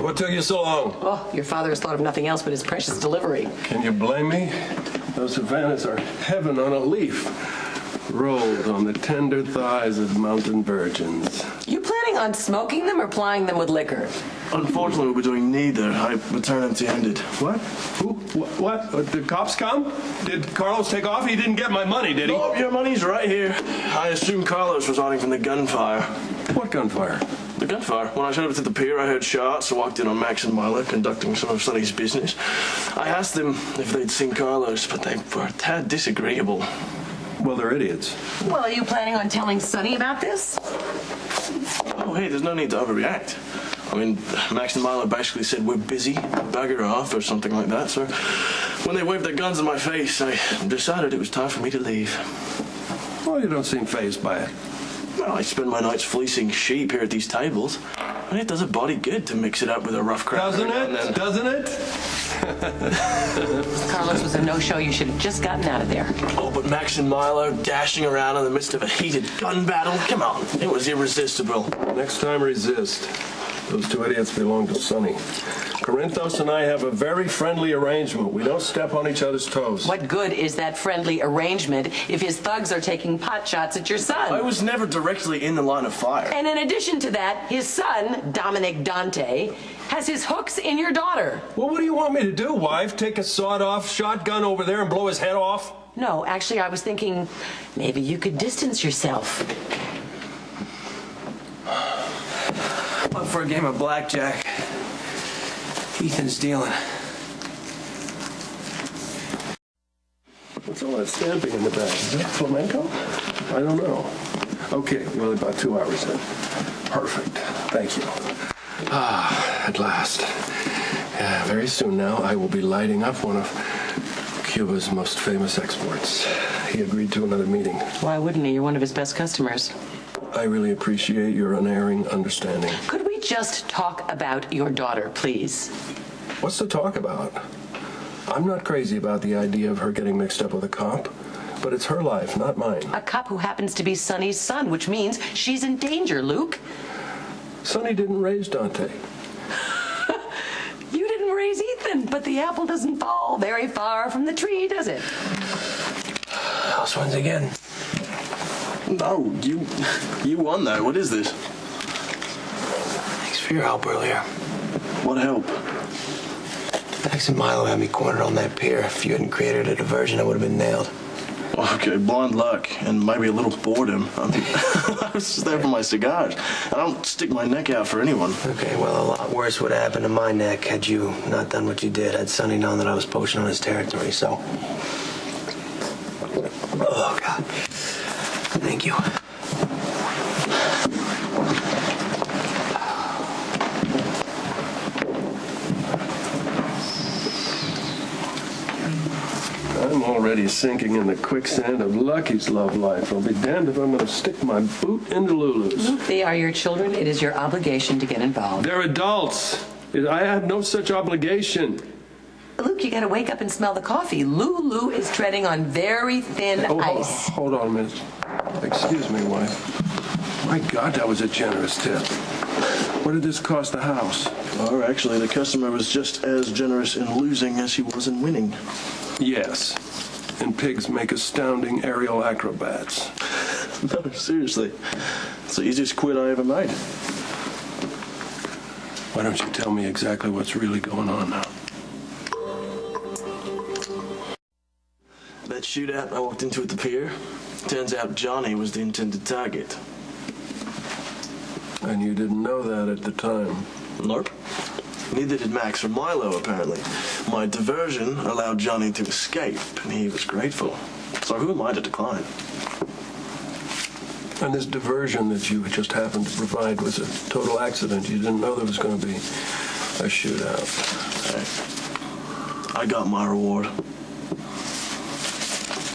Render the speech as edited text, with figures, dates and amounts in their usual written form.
What took you so long? Oh, your father has thought of nothing else but his precious delivery. Can you blame me? Those Havanas are heaven on a leaf, rolled on the tender thighs of mountain virgins. You planning on smoking them or plying them with liquor? Unfortunately, we'll be doing neither. I return empty-handed. What? Who? What? Did the cops come? Did Carlos take off? He didn't get my money, did he? Oh, your money's right here. I assume Carlos was running from the gunfire. What gunfire? The gunfire. When I showed up to the pier, I heard shots. I walked in on Max and Milo conducting some of Sonny's business. I asked them if they'd seen Carlos, but they were a tad disagreeable. Well, they're idiots. Well, are you planning on telling Sonny about this? Oh, hey, there's no need to overreact. I mean, Max and Milo basically said, we're busy, bugger off, or something like that. So when they waved their guns in my face, I decided it was time for me to leave. Well, you don't seem fazed by it. Well, I spend my nights fleecing sheep here at these tables, and it does a body good to mix it up with a rough cracker. Doesn't it? Doesn't it? Carlos was a no-show. You should have just gotten out of there. Oh, but Max and Milo dashing around in the midst of a heated gun battle? Come on, it was irresistible. Next time, resist. Those two idiots belong to Sonny. Corinthos and I have a very friendly arrangement. We don't step on each other's toes. What good is that friendly arrangement if his thugs are taking pot shots at your son? I was never directly in the line of fire. And in addition to that, his son, Dominic Dante, has his hooks in your daughter. Well, what do you want me to do, wife? Take a sawed-off shotgun over there and blow his head off? No, actually, I was thinking maybe you could distance yourself. Up for a game of blackjack. Ethan's dealing. What's all that stamping in the back? Is that flamenco? I don't know. Okay, well, about 2 hours then. Perfect. Thank you. At last. Very soon now, I will be lighting up one of Cuba's most famous exports. He agreed to another meeting. Why wouldn't he? You're one of his best customers. I really appreciate your unerring understanding. Could we just talk about your daughter, please? What's to talk about? I'm not crazy about the idea of her getting mixed up with a cop, but it's her life, not mine. A cop who happens to be Sonny's son, which means she's in danger, Luke. Sonny didn't raise Dante. You didn't raise Ethan, but the apple doesn't fall very far from the tree, does it? House wins again. No, you won though. What is this? Thanks for your help earlier. What help? Max and Milo had me cornered on that pier. If you hadn't created a diversion, I would have been nailed. Okay, blind luck and maybe a little boredom. I mean, I was just there for my cigars. I don't stick my neck out for anyone. Okay, well, a lot worse would have happened to my neck had you not done what you did. Had Sonny known that I was poaching on his territory, so... Oh, God. Thank you. I'm already sinking in the quicksand of Lucky's love life. I'll be damned if I'm going to stick my boot into Lulu's. Luke, they are your children. It is your obligation to get involved. They're adults. I have no such obligation. Luke, you gotta wake up and smell the coffee. Lulu is treading on very thin ice. Hold on a minute. Excuse me, wife. My God, that was a generous tip. What did this cost the house? Or actually, the customer was just as generous in losing as he was in winning. Yes. And pigs make astounding aerial acrobats. No, seriously. It's the easiest quid I ever made. Why don't you tell me exactly what's really going on now? That shootout I walked into at the pier, turns out Johnny was the intended target. And you didn't know that at the time? Nope. Neither did Max or Milo, apparently. My diversion allowed Johnny to escape, and he was grateful. So who am I to decline? And this diversion that you just happened to provide was a total accident. You didn't know there was going to be a shootout. Hey, I got my reward.